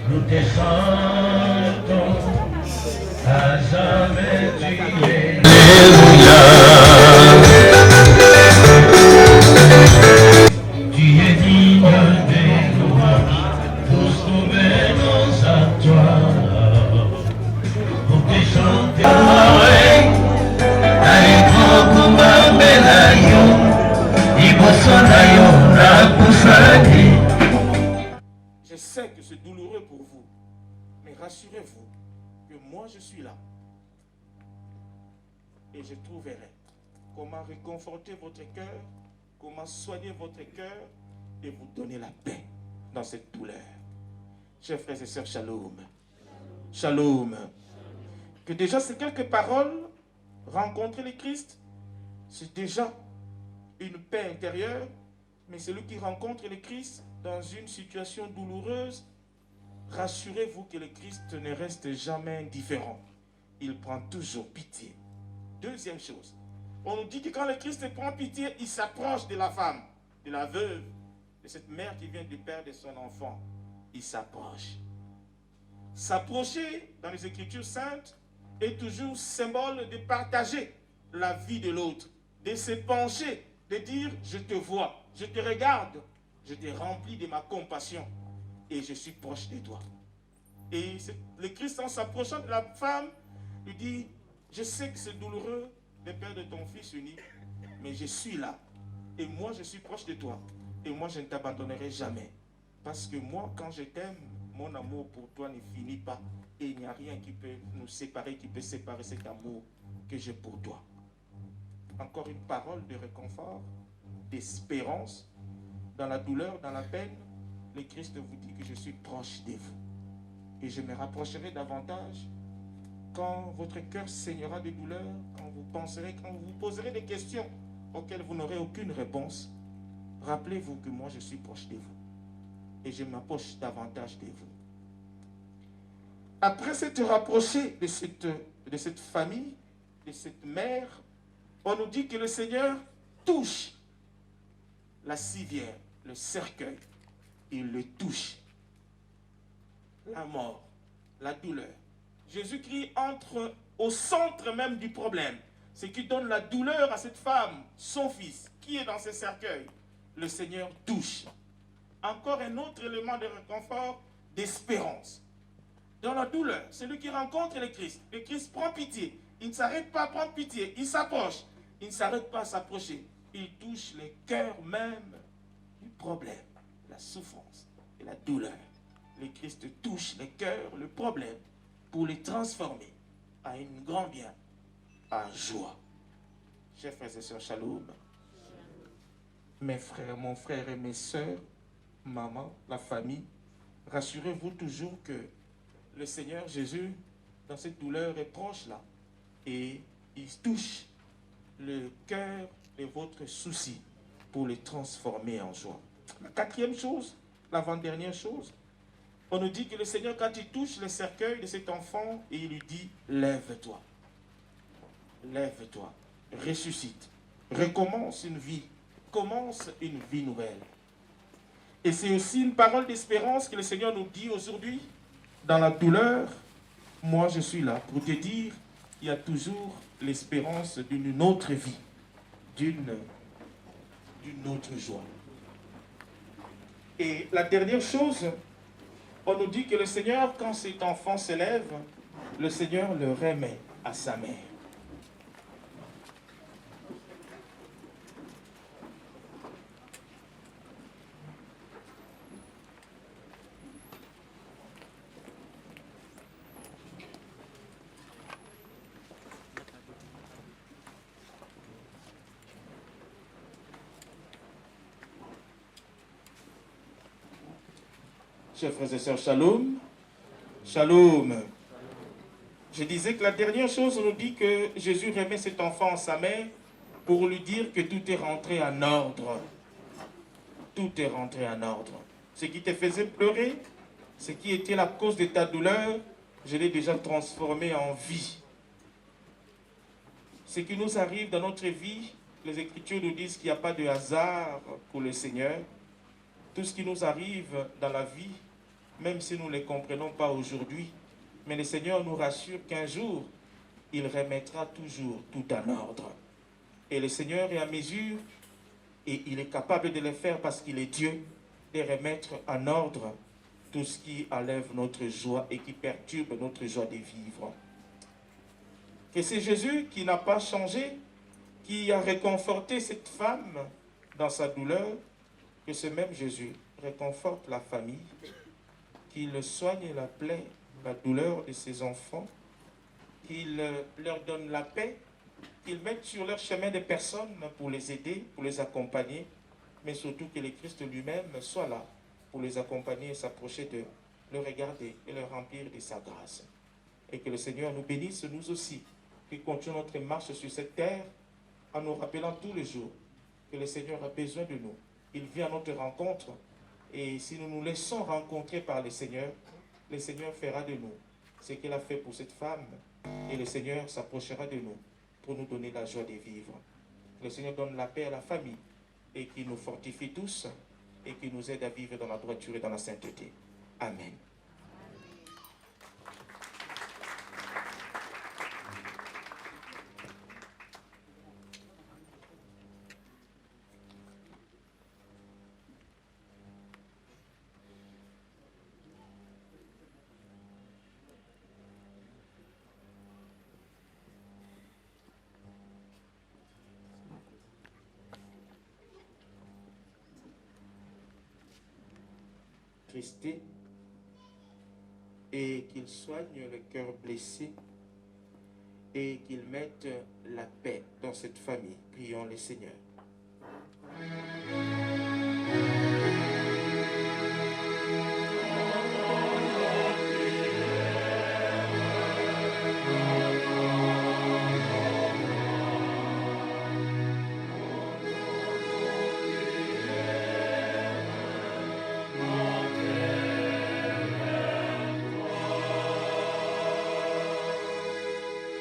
nous te chantons à jamais tu es. Alléluia. Tu es digne des louanges, tous nous venons à toi pour te chanter. Je sais que c'est douloureux pour vous, mais rassurez-vous que moi je suis là. Et je trouverai comment réconforter votre cœur, comment soigner votre cœur et vous donner la paix dans cette douleur. Chers frères et sœurs, shalom. Shalom. Que déjà ces quelques paroles, rencontrer le Christ, c'est déjà une paix intérieure, mais celui qui rencontre le Christ dans une situation douloureuse, rassurez-vous que le Christ ne reste jamais indifférent. Il prend toujours pitié. Deuxième chose, on nous dit que quand le Christ prend pitié, il s'approche de la femme, de la veuve, de cette mère qui vient de perdre son enfant. Il s'approche. S'approcher dans les Écritures saintes est toujours symbole de partager la vie de l'autre, de se pencher, de dire « je te vois, je te regarde, je te remplis de ma compassion et je suis proche de toi ». Et le Christ, en s'approchant de la femme, lui dit « je sais que c'est douloureux de perdre ton fils unique, mais je suis là et moi je suis proche de toi et moi je ne t'abandonnerai jamais. Parce que moi, quand je t'aime, mon amour pour toi ne finit pas et il n'y a rien qui peut nous séparer, qui peut séparer cet amour que j'ai pour toi. » Encore une parole de réconfort, d'espérance. Dans la douleur, dans la peine, le Christ vous dit que je suis proche de vous. Et je me rapprocherai davantage quand votre cœur saignera de douleur, quand vous penserez, quand vous poserez des questions auxquelles vous n'aurez aucune réponse. Rappelez-vous que moi je suis proche de vous. Et je m'approche davantage de vous. Après s'être rapproché de cette famille, de cette mère, on nous dit que le Seigneur touche la civière, le cercueil. Il le touche. La mort, la douleur. Jésus-Christ entre au centre même du problème. Ce qui donne la douleur à cette femme, son fils, qui est dans ce cercueil. Le Seigneur touche. Encore un autre élément de réconfort, d'espérance. Dans la douleur, celui qui rencontre le Christ prend pitié. Il ne s'arrête pas à prendre pitié, il s'approche. Il ne s'arrête pas à s'approcher. Il touche le cœur même du problème, la souffrance et la douleur. Le Christ touche le cœur, le problème, pour les transformer à un grand bien, à joie. Chers frères et sœurs, shalom. Mes frères, mon frère et mes sœurs, maman, la famille, rassurez-vous toujours que le Seigneur Jésus, dans cette douleur, est proche là. Et il touche le cœur de votre souci pour les transformer en joie. La quatrième chose, l'avant-dernière chose, on nous dit que le Seigneur, quand il touche le cercueil de cet enfant, et il lui dit, lève-toi, lève-toi, ressuscite, recommence une vie, commence une vie nouvelle. Et c'est aussi une parole d'espérance que le Seigneur nous dit aujourd'hui, dans la douleur, moi je suis là pour te dire, il y a toujours l'espérance d'une autre vie, d'une autre joie. Et la dernière chose, on nous dit que le Seigneur, quand cet enfant s'élève, le Seigneur le remet à sa mère. Chers frères et sœurs, shalom. Shalom. Je disais que la dernière chose, on nous dit que Jésus remet cet enfant à sa mère pour lui dire que tout est rentré en ordre. Tout est rentré en ordre. Ce qui te faisait pleurer, ce qui était la cause de ta douleur, je l'ai déjà transformé en vie. Ce qui nous arrive dans notre vie, les Écritures nous disent qu'il n'y a pas de hasard pour le Seigneur. Tout ce qui nous arrive dans la vie même si nous ne les comprenons pas aujourd'hui. Mais le Seigneur nous rassure qu'un jour, il remettra toujours tout en ordre. Et le Seigneur est à mesure, et il est capable de le faire parce qu'il est Dieu, de remettre en ordre tout ce qui enlève notre joie et qui perturbe notre joie de vivre. Que c'est Jésus qui n'a pas changé, qui a réconforté cette femme dans sa douleur, que ce même Jésus réconforte la famille, qu'il soigne la plaie, la douleur de ses enfants, qu'il leur donne la paix, qu'il mette sur leur chemin des personnes pour les aider, pour les accompagner, mais surtout que le Christ lui-même soit là pour les accompagner et s'approcher d'eux, le regarder et leur remplir de sa grâce. Et que le Seigneur nous bénisse, nous aussi, qui continuons notre marche sur cette terre, en nous rappelant tous les jours que le Seigneur a besoin de nous. Il vient à notre rencontre, et si nous nous laissons rencontrer par le Seigneur fera de nous ce qu'il a fait pour cette femme, et le Seigneur s'approchera de nous pour nous donner la joie de vivre. Le Seigneur donne la paix à la famille, et qui nous fortifie tous, et qui nous aide à vivre dans la droiture et dans la sainteté. Amen. Christé, et qu'il soigne le cœur blessé et qu'il mette la paix dans cette famille. Prions le Seigneur.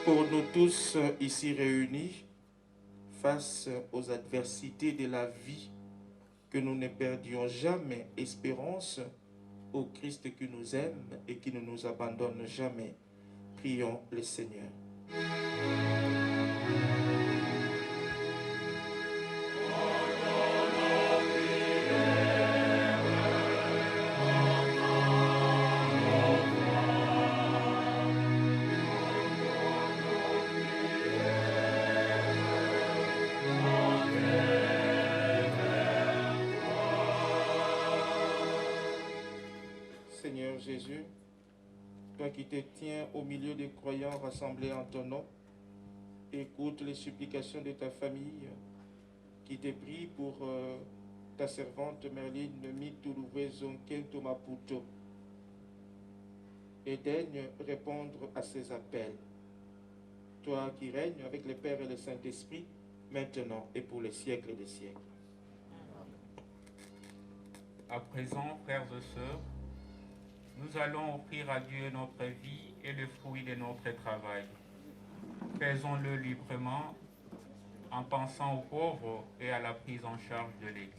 Pour nous tous ici réunis, face aux adversités de la vie, que nous ne perdions jamais espérance au Christ qui nous aime et qui ne nous abandonne jamais. Prions le Seigneur. Seigneur Jésus, toi qui te tiens au milieu des croyants rassemblés en ton nom, écoute les supplications de ta famille qui te prie pour ta servante Merline Mitoulouvé Zonkento Maputo et daigne répondre à ses appels. Toi qui règnes avec le Père et le Saint-Esprit, maintenant et pour les siècles des siècles. À présent, frères et sœurs, nous allons offrir à Dieu notre vie et le fruit de notre travail. Faisons-le librement en pensant aux pauvres et à la prise en charge de l'Église.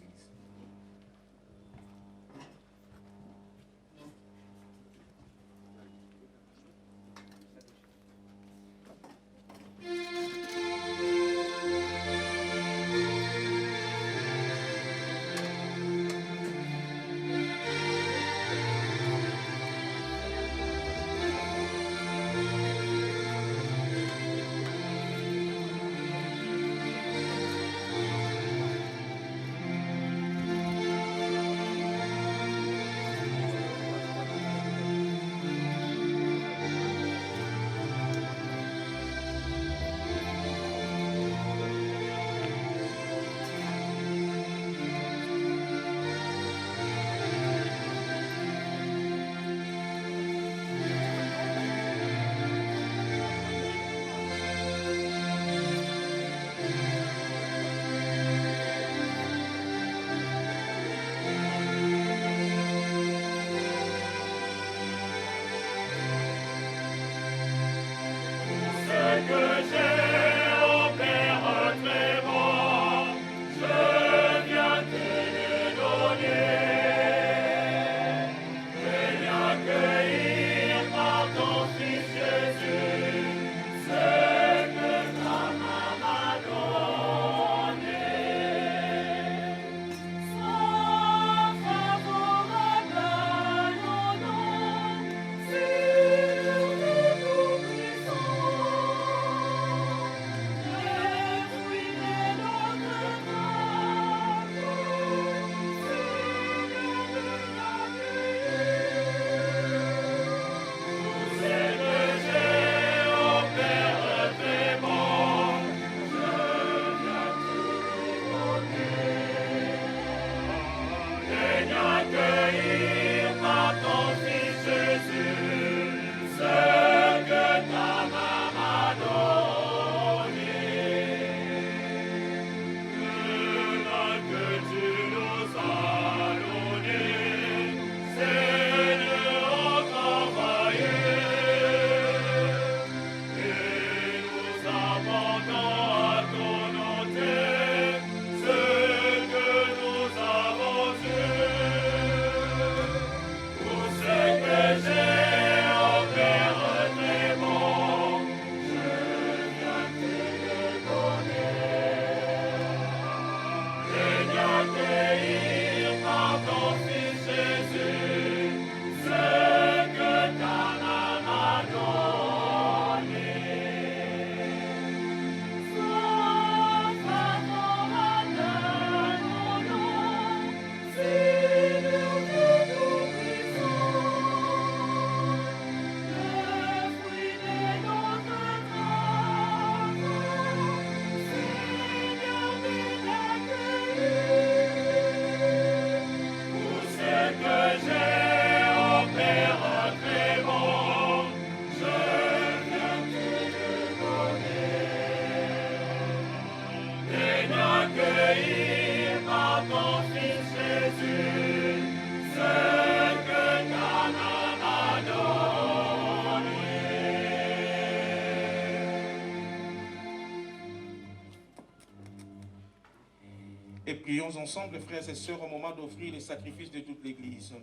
Et prions ensemble, frères et sœurs, au moment d'offrir les sacrifices de toute l'Église.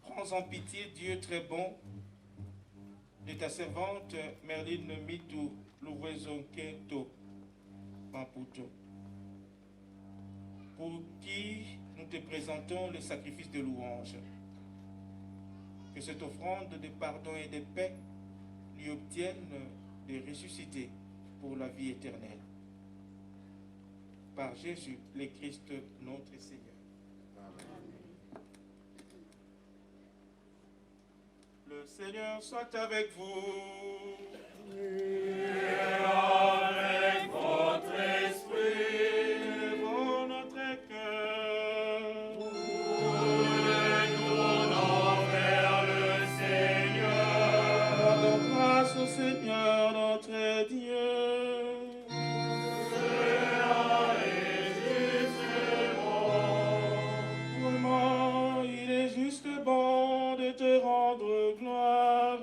Prends en pitié, Dieu très bon, de ta servante Merline Mitou Louvezonketo Maputo, pour qui nous te présentons le sacrifice de louange. Que cette offrande de pardon et de paix lui obtienne de ressusciter pour la vie éternelle. Par Jésus, le Christ, notre Seigneur. Le Seigneur soit avec vous. Et avec votre esprit. Élevons notre cœur. Nous le tournons vers le Seigneur. Rendons grâce au Seigneur notre Dieu. Cela est juste bon. Vraiment, il est juste bon de te rendre gloire,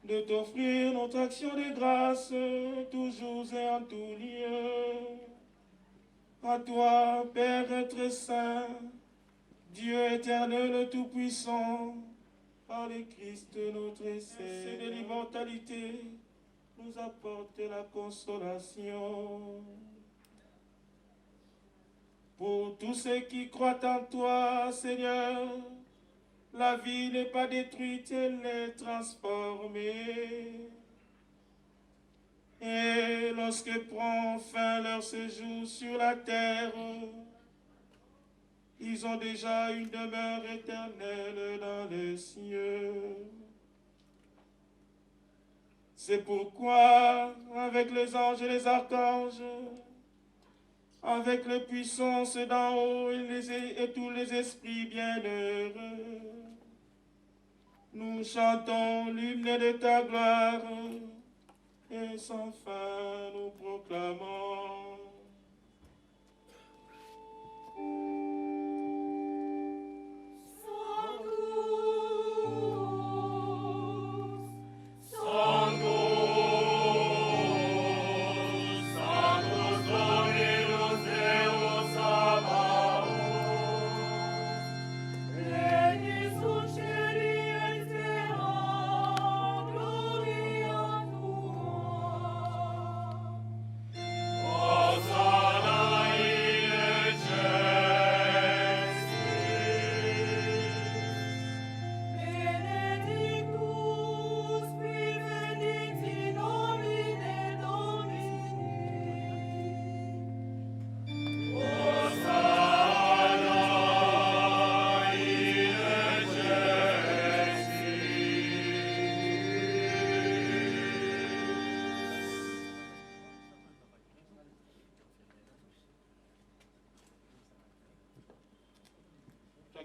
de t'offrir notre action de grâce, toujours et en tout lieu. À toi, Père très saint, Dieu éternel tout-puissant, par le Christ notre Seigneur, de l'immortalité, nous apporte la consolation. Pour tous ceux qui croient en toi, Seigneur, la vie n'est pas détruite, elle est transformée. Et lorsque prend fin leur séjour sur la terre, ils ont déjà une demeure éternelle dans les cieux. C'est pourquoi, avec les anges et les archanges, avec les puissances d'en haut et tous les esprits bienheureux, nous chantons l'hymne de ta gloire et sans fin nous proclamons.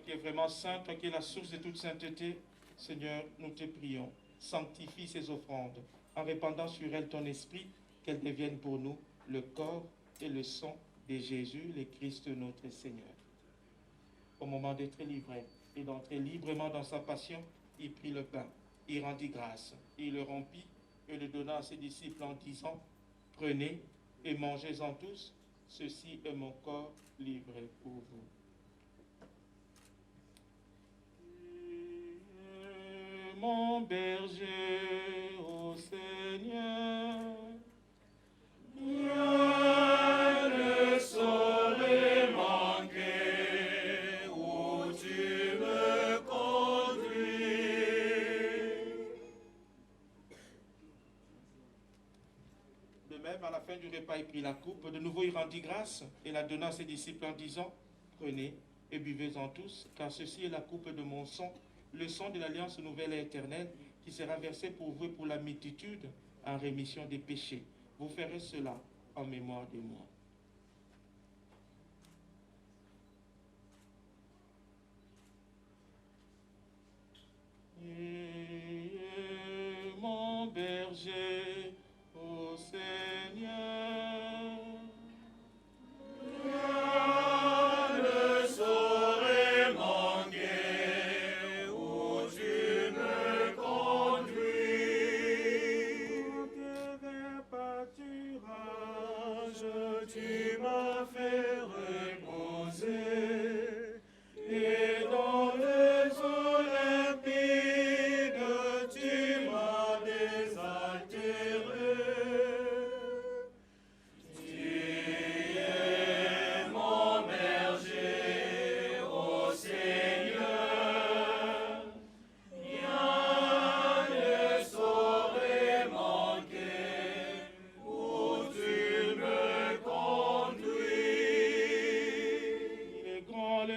Qui est vraiment saint, toi qui es la source de toute sainteté, Seigneur, nous te prions. Sanctifie ces offrandes, en répandant sur elles ton esprit, qu'elles deviennent pour nous le corps et le sang de Jésus, le Christ notre Seigneur. Au moment d'être livré et d'entrer librement dans sa passion, il prit le pain, il rendit grâce, il le rompit et le donna à ses disciples en disant, prenez et mangez-en tous, ceci est mon corps livré pour vous. Mon berger, ô Seigneur, rien ne saurait manquer où tu me conduis. De même, à la fin du repas, il prit la coupe, de nouveau il rendit grâce et la donna à ses disciples en disant, prenez et buvez-en tous, car ceci est la coupe de mon sang, le sang de l'alliance nouvelle et éternelle qui sera versé pour vous et pour la multitude en rémission des péchés. Vous ferez cela en mémoire de moi. Et mon berger, ô Seigneur,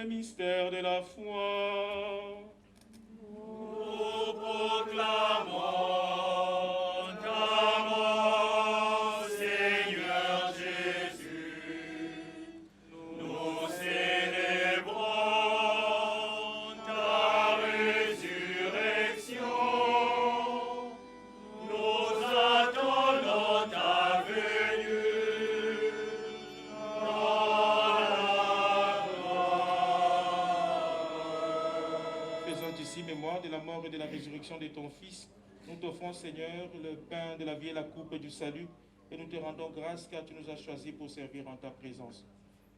Premier mystère de la foi. Nous proclamons ta mort, Seigneur Jésus. Nous célébrons ta résurrection. Nous attendons ta venue dans la gloire. Faisons ici mémoire de la mort et de la résurrection de ton Fils. Nous t'offrons, Seigneur, le pain de la vie et la coupe du salut, et nous te rendons grâce car tu nous as choisis pour servir en ta présence.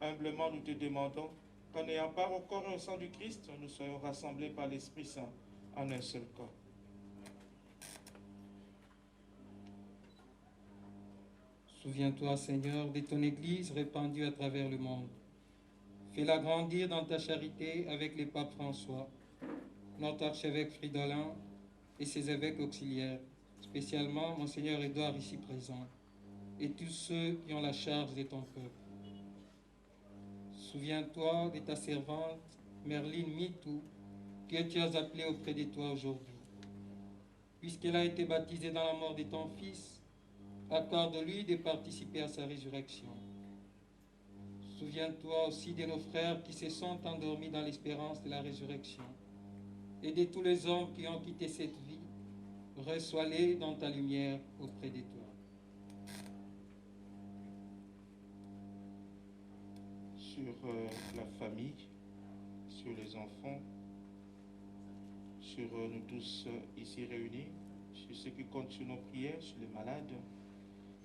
Humblement, nous te demandons qu'en ayant part au corps et au sang du Christ, nous soyons rassemblés par l'Esprit Saint en un seul corps. Souviens-toi, Seigneur, de ton Église répandue à travers le monde. Fais-la grandir dans ta charité avec les papes François, notre archevêque Fridolin et ses évêques auxiliaires, spécialement Monseigneur Édouard ici présent, et tous ceux qui ont la charge de ton peuple. Souviens-toi de ta servante Merline Mitou, que tu as appelée auprès de toi aujourd'hui. Puisqu'elle a été baptisée dans la mort de ton Fils, accorde-lui de participer à sa résurrection. Souviens-toi aussi de nos frères qui se sont endormis dans l'espérance de la résurrection, et de tous les hommes qui ont quitté cette vie. Reçois-les dans ta lumière auprès de toi. Sur la famille, sur les enfants, sur nous tous ici réunis, sur ceux qui comptent sur nos prières, sur les malades,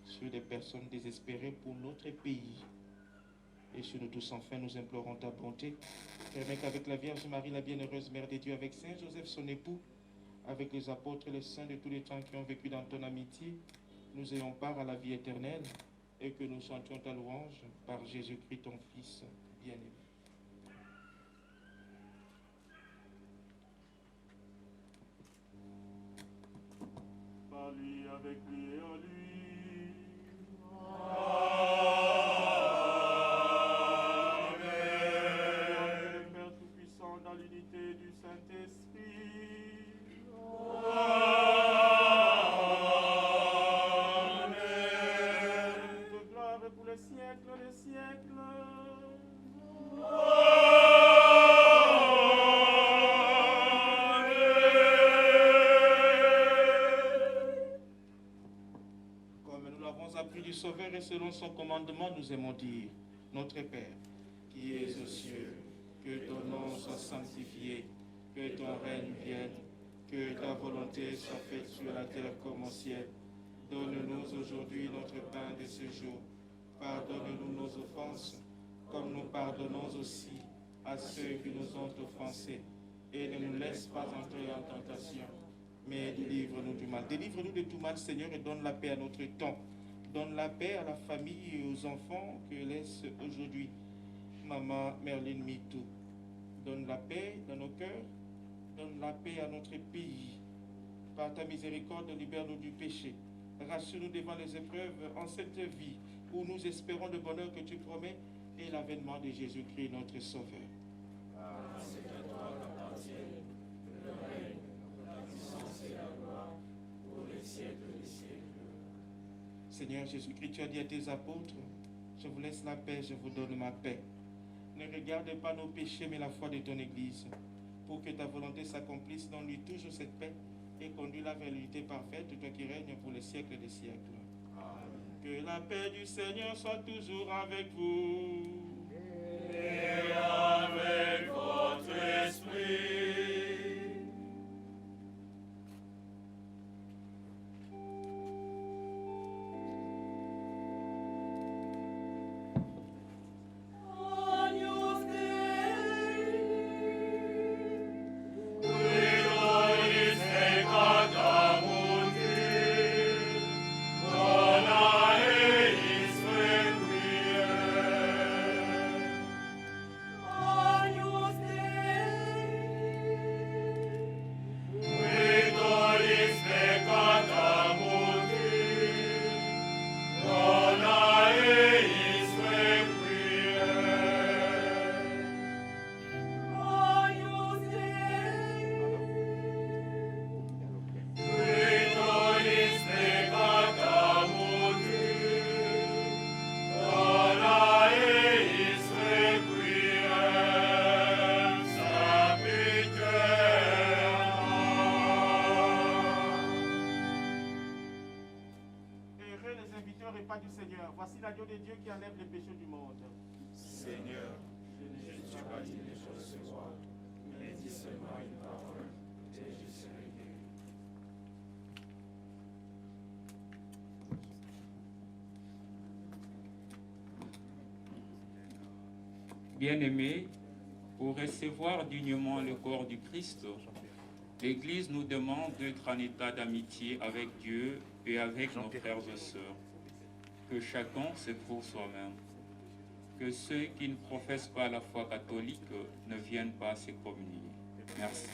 sur les personnes désespérées pour notre pays. Et sur nous tous, enfin, nous implorons ta bonté. Permets qu'avec la Vierge Marie, la bienheureuse Mère de Dieu, avec Saint Joseph, son époux, avec les apôtres et les saints de tous les temps qui ont vécu dans ton amitié, nous ayons part à la vie éternelle et que nous chantions ta louange par Jésus-Christ, ton Fils bien-aimé. Par lui, avec lui et en lui. Père Tout-Puissant, dans l'unité du Saint-Esprit. Amen. De gloire pour les siècles des siècles. Comme nous l'avons appris du Sauveur et selon son commandement, nous aimons dire, Notre Père, qui es aux cieux, que ton nom soit sanctifié, que ton règne vienne, que ta volonté soit faite sur la terre comme au ciel. Donne-nous aujourd'hui notre pain de ce jour. Pardonne-nous nos offenses, comme nous pardonnons aussi à ceux qui nous ont offensés. Et ne nous laisse pas entrer en tentation, mais délivre-nous du mal. Délivre-nous de tout mal, Seigneur, et donne la paix à notre temps. Donne la paix à la famille et aux enfants que laisse aujourd'hui Maman Merline Mitou. Donne la paix dans nos cœurs, donne la paix à notre pays. Par ta miséricorde, libère-nous du péché. Rassure-nous devant les épreuves en cette vie où nous espérons le bonheur que tu promets et l'avènement de Jésus-Christ, notre Sauveur. C'est à toi qu'appartiennent le règne, la puissance et la gloire pour les siècles des siècles. Seigneur Jésus-Christ, tu as dit à tes apôtres, je vous laisse la paix, je vous donne ma paix. Ne regarde pas nos péchés, mais la foi de ton Église, pour que ta volonté s'accomplisse. Donne-lui toujours cette paix et conduis-la vers l'unité parfaite, toi qui règnes pour les siècles des siècles. Amen. Que la paix du Seigneur soit toujours avec vous. Et avec votre esprit. Amen. pas du Seigneur. Voici l'agneau de Dieu qui enlève les péchés du monde. Seigneur, je ne suis pas digne de recevoir, mais dis seulement une parole, et je serai guéri. Bien-aimés, pour recevoir dignement le corps du Christ, l'Église nous demande d'être en état d'amitié avec Dieu et avec nos frères et sœurs. Que chacun se prouve soi-même. Que ceux qui ne professent pas la foi catholique ne viennent pas se communier. Merci.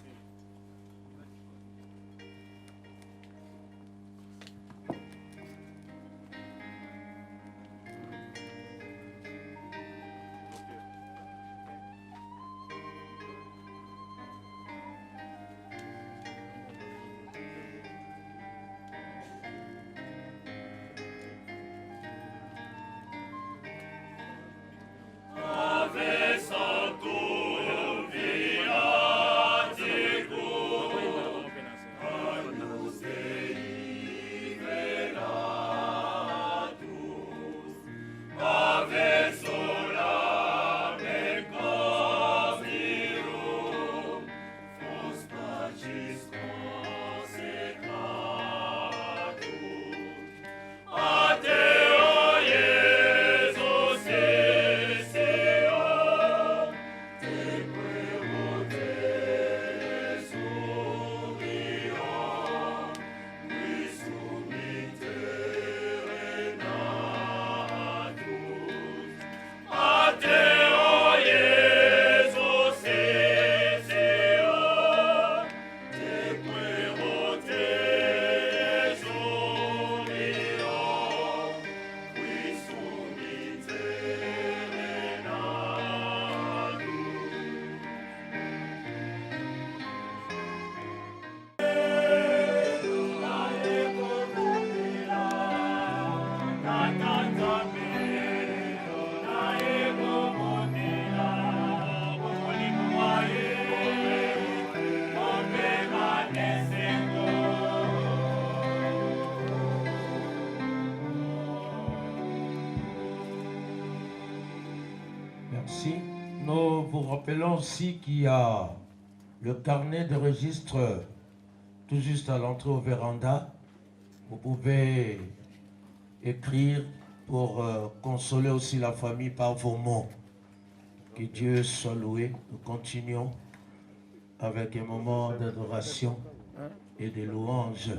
Merci. Nous vous rappelons aussi qu'il y a le carnet de registre tout juste à l'entrée au véranda. Vous pouvez écrire pour consoler aussi la famille par vos mots. Que Dieu soit loué. Nous continuons avec un moment d'adoration et de louange.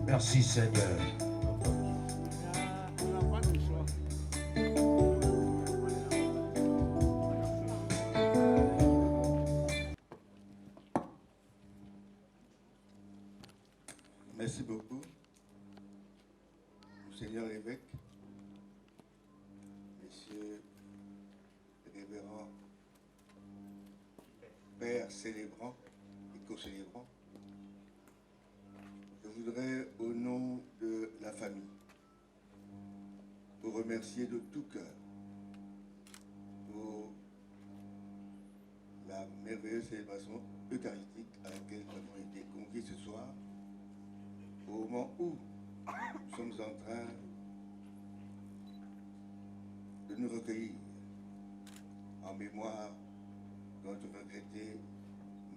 Merci Seigneur. Merci beaucoup, Seigneur évêque, Messieurs les révérends, Pères célébrants et co-célébrants. Je voudrais, au nom de la famille, vous remercier de tout cœur pour la merveilleuse célébration eucharistique à laquelle nous avons été conviés ce soir, au moment où nous sommes en train de nous recueillir en mémoire de notre regrettée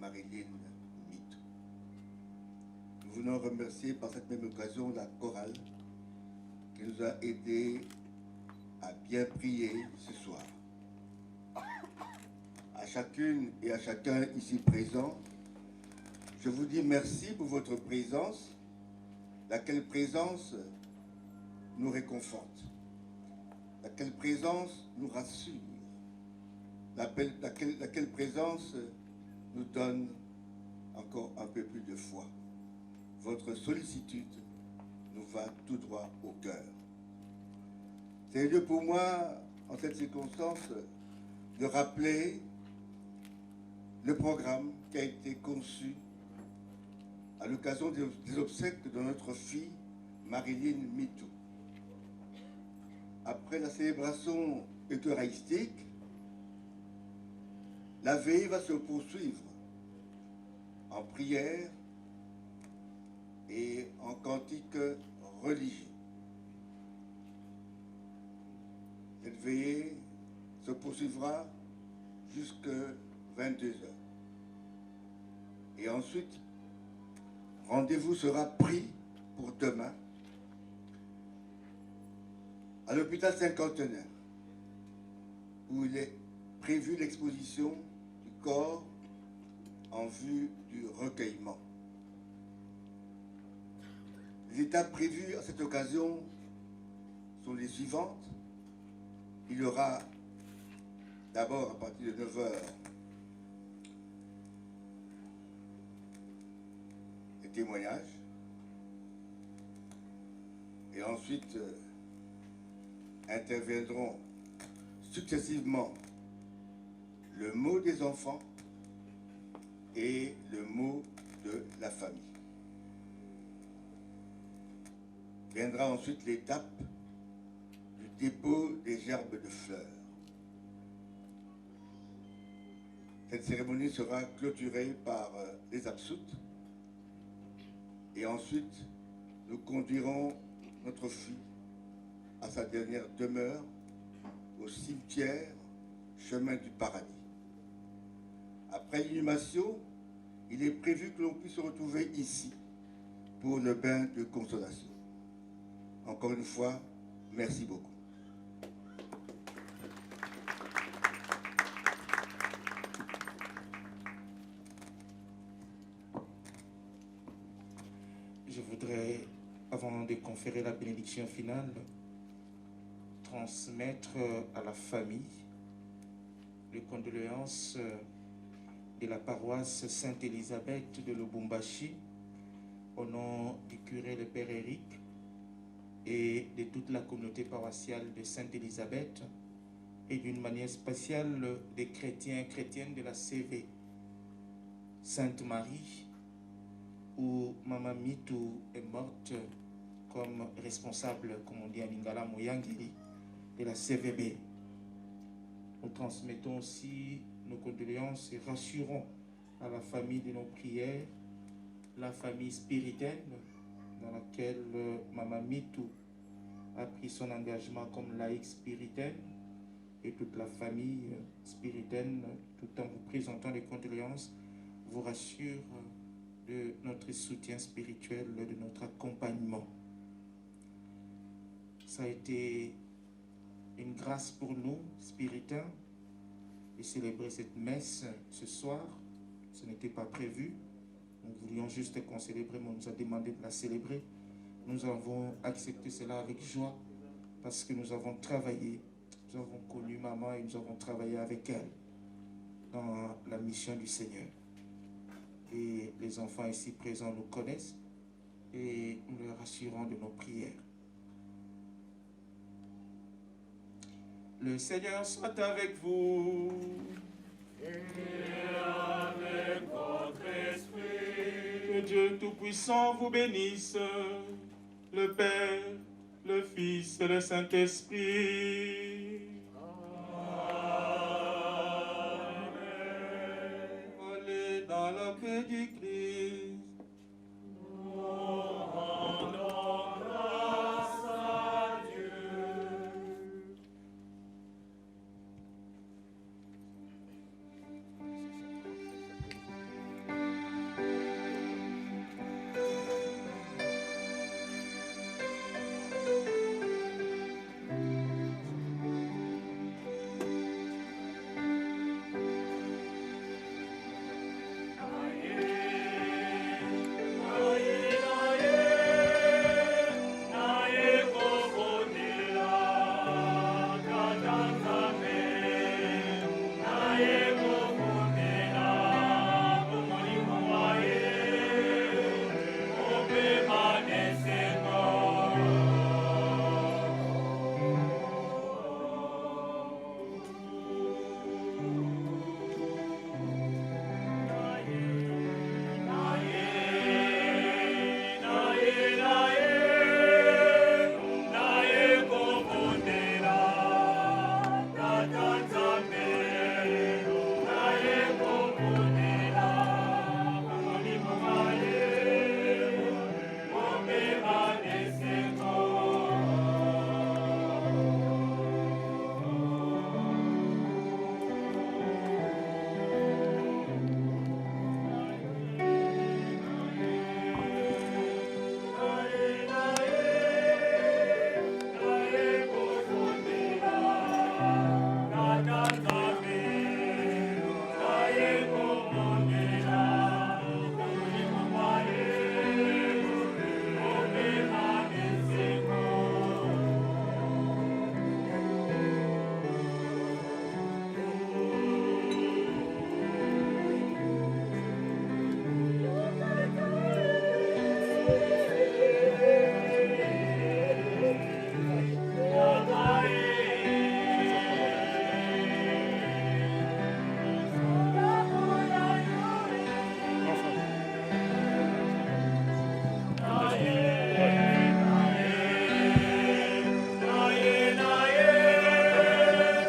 Marilyn Mito. Nous voulons remercier par cette même occasion la chorale qui nous a aidés à bien prier ce soir. À chacune et à chacun ici présent, je vous dis merci pour votre présence, laquelle présence nous réconforte, laquelle présence nous rassure, laquelle présence nous donne encore un peu plus de foi. Votre sollicitude nous va tout droit au cœur. C'est lieu pour moi, en cette circonstance, de rappeler le programme qui a été conçu à l'occasion des obsèques de notre fille Marilyn Mitou. Après la célébration eucharistique, la veille va se poursuivre en prière et en cantique religieux. Cette veillée se poursuivra jusqu'à 22 h. Et ensuite, rendez-vous sera pris pour demain à l'hôpital Cinquantenaire, où il est prévu l'exposition du corps en vue du recueillement. Les étapes prévues à cette occasion sont les suivantes. Il y aura d'abord, à partir de 9 h, des témoignages. Et ensuite, interviendront successivement le mot des enfants et le mot de la famille. Viendra ensuite l'étape du dépôt des gerbes de fleurs. Cette cérémonie sera clôturée par les absoutes et ensuite nous conduirons notre fille à sa dernière demeure au cimetière Chemin du Paradis. Après l'inhumation, il est prévu que l'on puisse se retrouver ici pour le bain de consolation. Encore une fois, merci beaucoup. Je voudrais, avant de conférer la bénédiction finale, transmettre à la famille les condoléances de la paroisse Sainte-Élisabeth de Lubumbashi au nom du curé le Père Éric et de toute la communauté paroissiale de Sainte-Élisabeth et d'une manière spéciale des chrétiens et chrétiennes de la CV Sainte-Marie, où Maman Mitou est morte comme responsable, comme on dit à Lingala Moyangeli, de la CVB. Nous transmettons aussi nos condoléances et rassurons à la famille de nos prières, la famille spiritaine dans laquelle Maman Mitou a pris son engagement comme laïque spiritaine, et toute la famille spiritaine, tout en vous présentant les condoléances, vous rassure de notre soutien spirituel, de notre accompagnement. Ça a été une grâce pour nous, spiritains, de célébrer cette messe ce soir. Ce n'était pas prévu. Nous voulions juste qu'on célèbre, mais on nous a demandé de la célébrer. Nous avons accepté cela avec joie parce que nous avons travaillé, nous avons connu maman et nous avons travaillé avec elle dans la mission du Seigneur. Et les enfants ici présents nous connaissent et nous leur assurons de nos prières. Le Seigneur soit avec vous. Et avec votre esprit. Que Dieu Tout-Puissant vous bénisse, le Père, le Fils et le Saint-Esprit. Amen. Allez dans la paix du Christ. Nous rendons grâce à Dieu.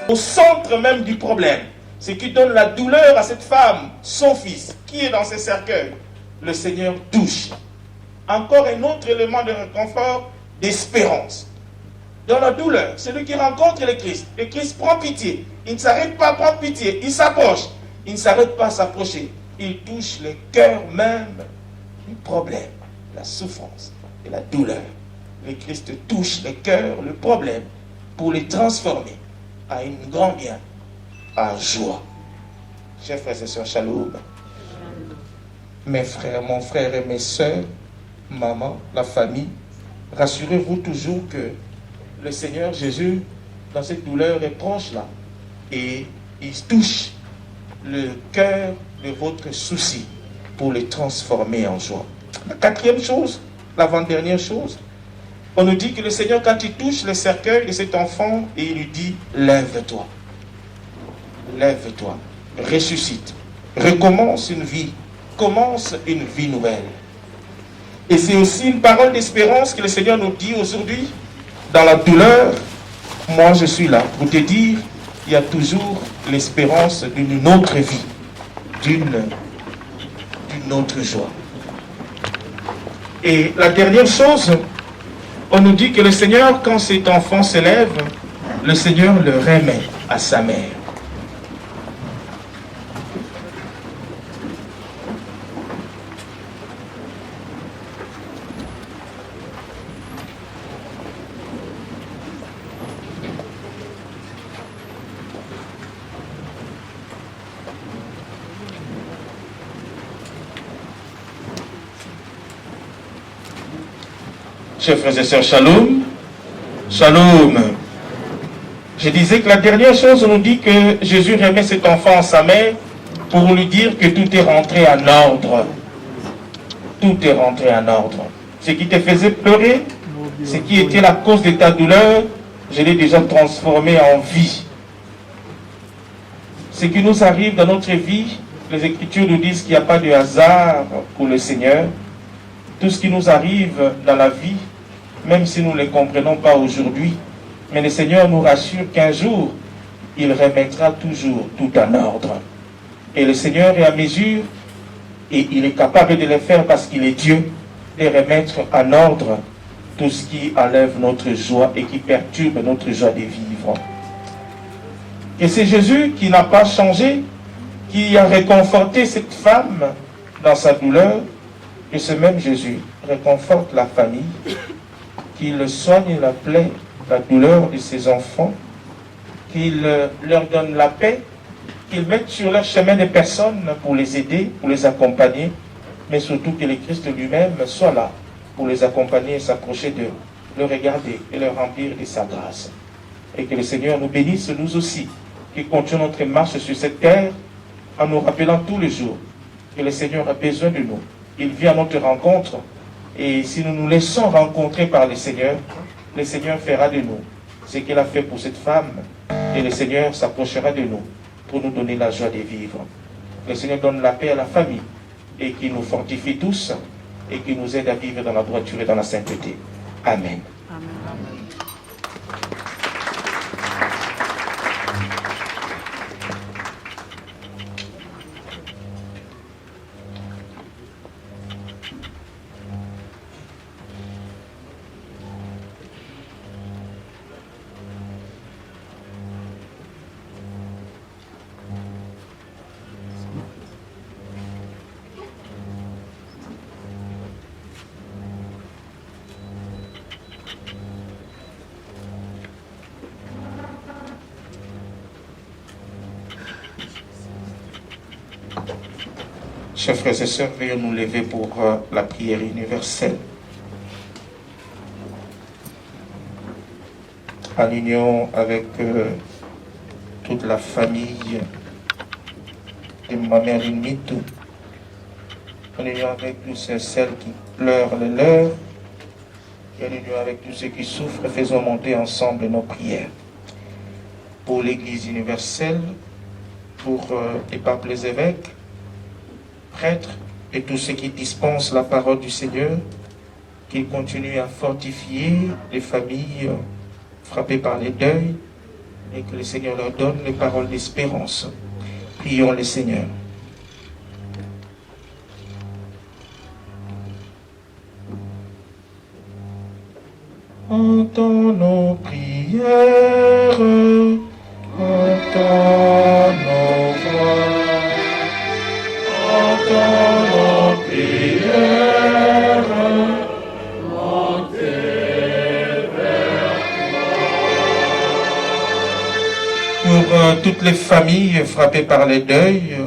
au centre même du problème. Ce qui donne la douleur à cette femme, son fils, qui est dans ses cercueils. Le Seigneur touche. Encore un autre élément de réconfort, d'espérance. Dans la douleur, celui qui rencontre le Christ prend pitié. Il ne s'arrête pas à prendre pitié, il s'approche. Il ne s'arrête pas à s'approcher. Il touche le cœur même du problème, la souffrance et la douleur. Le Christ touche le cœur, le problème, pour les transformer à une grande bien, à joie. Chers frères et sœurs, shalom. Mes frères, mon frère et mes sœurs, maman, la famille, rassurez-vous toujours que le Seigneur Jésus, dans cette douleur, est proche là. Et il touche le cœur de votre souci pour les transformer en joie. La quatrième chose, l'avant-dernière chose, on nous dit que le Seigneur, quand il touche le cercueil de cet enfant, et il lui dit, lève-toi, lève-toi, ressuscite, recommence une vie, commence une vie nouvelle. Et c'est aussi une parole d'espérance que le Seigneur nous dit aujourd'hui, dans la douleur, moi je suis là pour te dire, il y a toujours l'espérance d'une autre vie, d'une autre joie. Et la dernière chose, on nous dit que le Seigneur, quand cet enfant se lève, le Seigneur le remet à sa mère. Chers frères et sœurs, shalom. Shalom. Je disais que la dernière chose, on nous dit que Jésus remet cet enfant à sa mère pour lui dire que tout est rentré en ordre. Tout est rentré en ordre. Ce qui te faisait pleurer, ce qui était la cause de ta douleur, je l'ai déjà transformé en vie. Ce qui nous arrive dans notre vie, les Écritures nous disent qu'il n'y a pas de hasard pour le Seigneur. Tout ce qui nous arrive dans la vie, même si nous ne les comprenons pas aujourd'hui, mais le Seigneur nous rassure qu'un jour, il remettra toujours tout en ordre. Et le Seigneur est à mesure, et il est capable de le faire parce qu'il est Dieu, de remettre en ordre tout ce qui enlève notre joie et qui perturbe notre joie de vivre. Et c'est Jésus qui n'a pas changé, qui a réconforté cette femme dans sa douleur. Et ce même Jésus réconforte la famille, qu'il soigne la plaie, la douleur de ses enfants, qu'il leur donne la paix, qu'il mette sur leur chemin des personnes pour les aider, pour les accompagner, mais surtout que le Christ lui-même soit là pour les accompagner et s'approcher d'eux, le regarder et leur remplir de sa grâce. Et que le Seigneur nous bénisse, nous aussi, qui continuons notre marche sur cette terre, en nous rappelant tous les jours que le Seigneur a besoin de nous. Il vient à notre rencontre, et si nous nous laissons rencontrer par le Seigneur fera de nous ce qu'il a fait pour cette femme, et le Seigneur s'approchera de nous pour nous donner la joie de vivre. Le Seigneur donne la paix à la famille, et qui nous fortifie tous, et qui nous aide à vivre dans la droiture et dans la sainteté. Amen. Chers frères et sœurs, veuillez nous lever pour la prière universelle. En union avec toute la famille de ma mère Limite, en union avec tous ceux et celles qui pleurent les leurs, et en union avec tous ceux qui souffrent, faisons monter ensemble nos prières. Pour l'Église universelle, pour les papes, les évêques, prêtres et tous ceux qui dispensent la parole du Seigneur, qu'ils continuent à fortifier les familles frappées par les deuils, et que le Seigneur leur donne les paroles d'espérance. Prions le Seigneur. Entends nos prières, entends nos voix, entends nos prières, montez vers toi. Pour toutes les familles frappées par les deuils,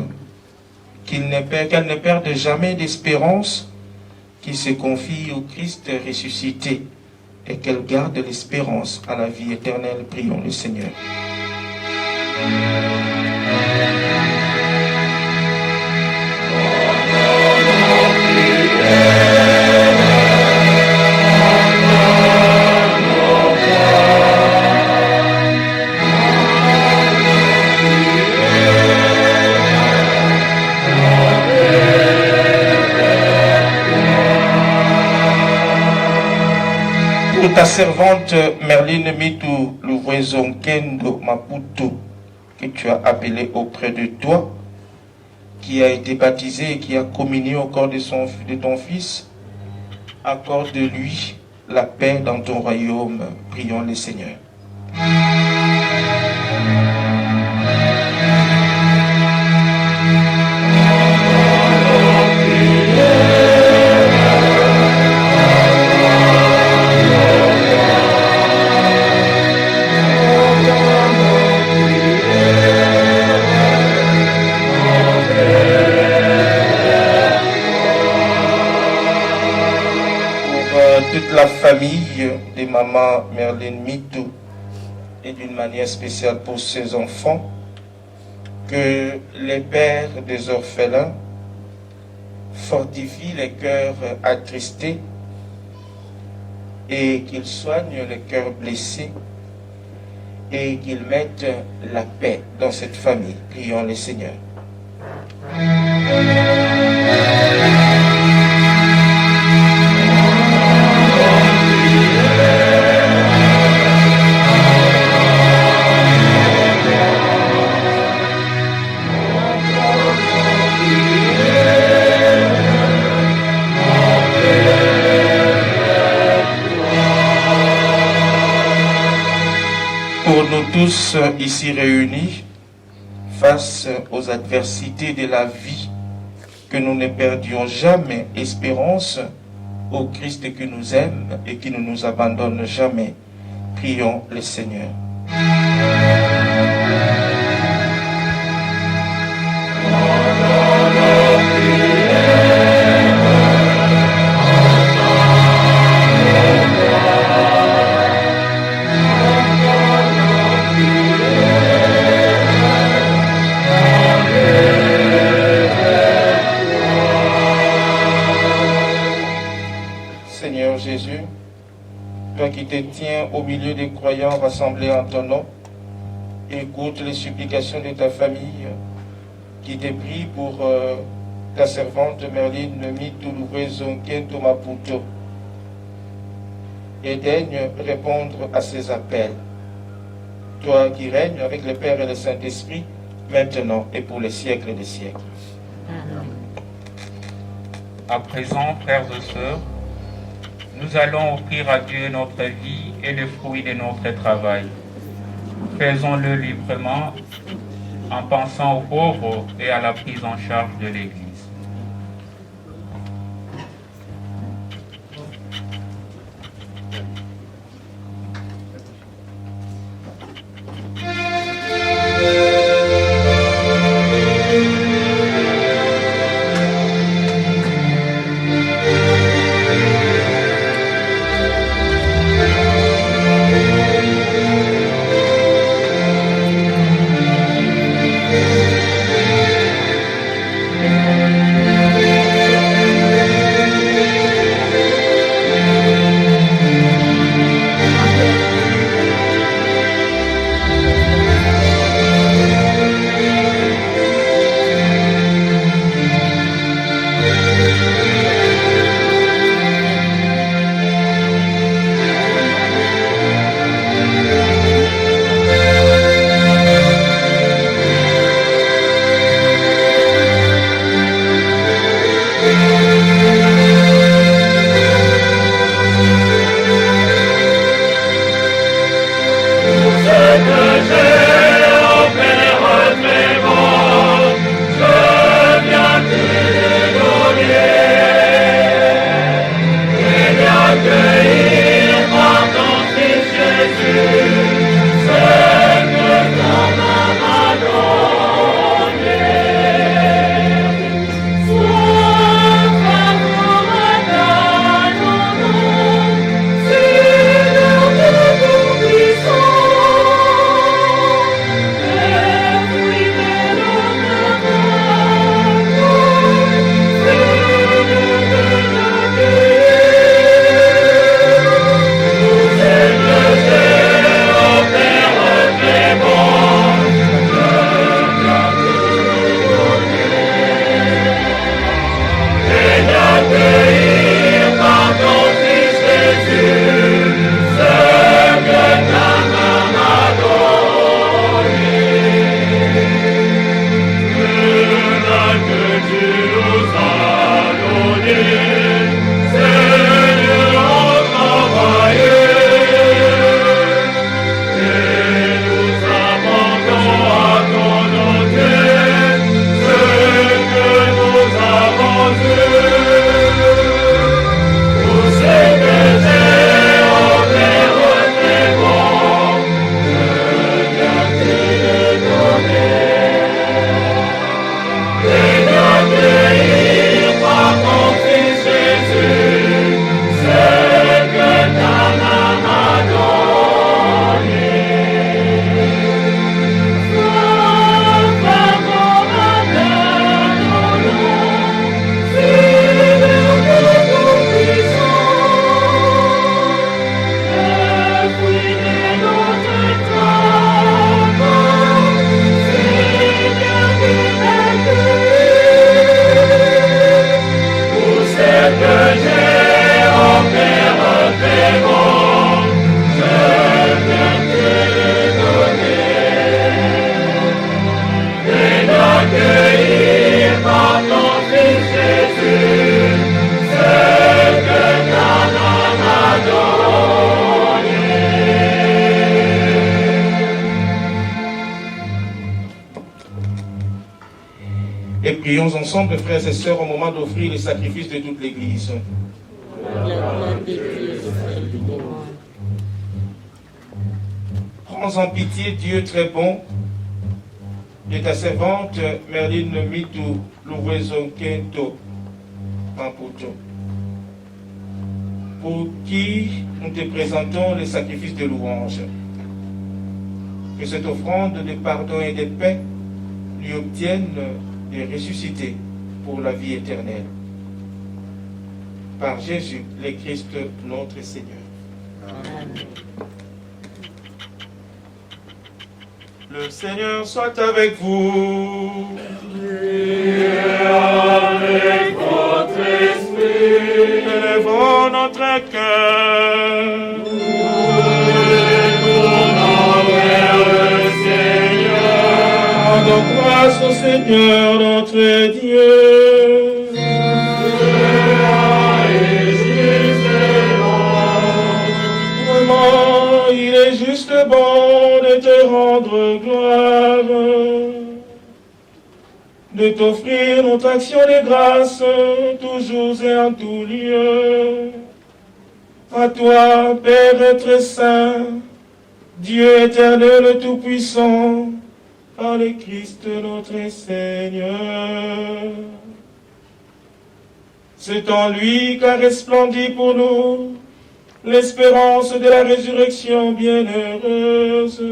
qu'elles ne perdent jamais d'espérance, qui se confient au Christ ressuscité, et qu'elle garde l'espérance à la vie éternelle. Prions le Seigneur. Pour ta servante Merline Mitu Louvaison Kendo Maputo, que tu as appelée auprès de toi, qui a été baptisée et qui a communié au corps de ton Fils, accorde-lui la paix dans ton royaume. Prions le Seigneur. Toute la famille de maman Merline Mitu et d'une manière spéciale pour ses enfants, que les pères des orphelins fortifient les cœurs attristés et qu'ils soignent les cœurs blessés et qu'ils mettent la paix dans cette famille. Prions le Seigneur. Pour nous tous ici réunis, face aux adversités de la vie, que nous ne perdions jamais espérance au Christ qui nous aime et qui ne nous abandonne jamais. Prions le Seigneur. Seigneur Jésus, toi qui te tiens au milieu des croyants rassemblés en ton nom, écoute les supplications de ta famille qui te prie pour ta servante Merline Mitu Louvaison Kendo Maputo et daigne répondre à ses appels. Toi qui règnes avec le Père et le Saint-Esprit, maintenant et pour les siècles des siècles. À présent, frères et sœurs, nous allons offrir à Dieu notre vie et le fruit de notre travail. Faisons-le librement en pensant aux pauvres et à la prise en charge de l'Église. Et prions ensemble, frères et sœurs, au moment d'offrir les sacrifices de toute l'Église. Prends en pitié, Dieu très bon, de ta servante Merline Mitou Louvezon-Kento Pamputo, pour qui nous te présentons les sacrifices de louange. Que cette offrande de pardon et de paix lui obtienne de ressusciter pour la vie éternelle. Par Jésus, le Christ, notre Seigneur. Amen. Le Seigneur soit avec vous. Et avec votre esprit. Élevons notre cœur. Rendons grâce au Seigneur notre Dieu. Vraiment, il est juste bon de te rendre gloire, de t'offrir notre action de grâce, toujours et en tout lieu. À toi, Père être saint, Dieu éternel tout-puissant, par le Christ notre Seigneur. C'est en lui qu'a resplendi pour nous l'espérance de la résurrection bienheureuse.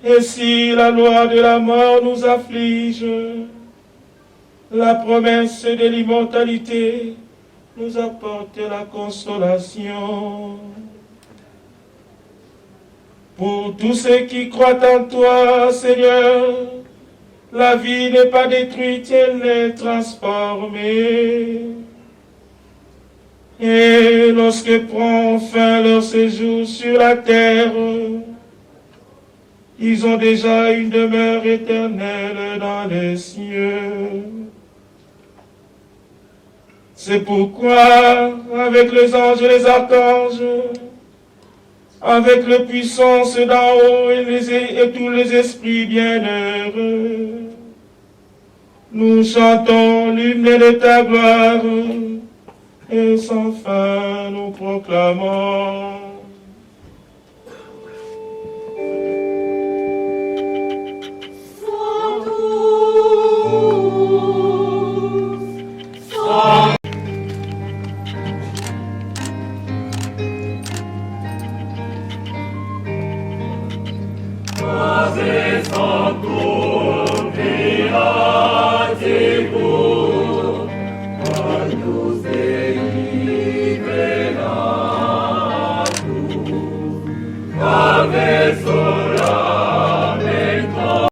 Et si la loi de la mort nous afflige, la promesse de l'immortalité nous apporte la consolation. Pour tous ceux qui croient en toi, Seigneur, la vie n'est pas détruite, elle est transformée. Et lorsque prend fin leur séjour sur la terre, ils ont déjà une demeure éternelle dans les cieux. C'est pourquoi, avec les anges et les archanges, avec les puissances d'en haut et tous les esprits bienheureux, nous chantons l'hymne de ta gloire, et sans fin nous proclamons. Santo, Pia, Tibu.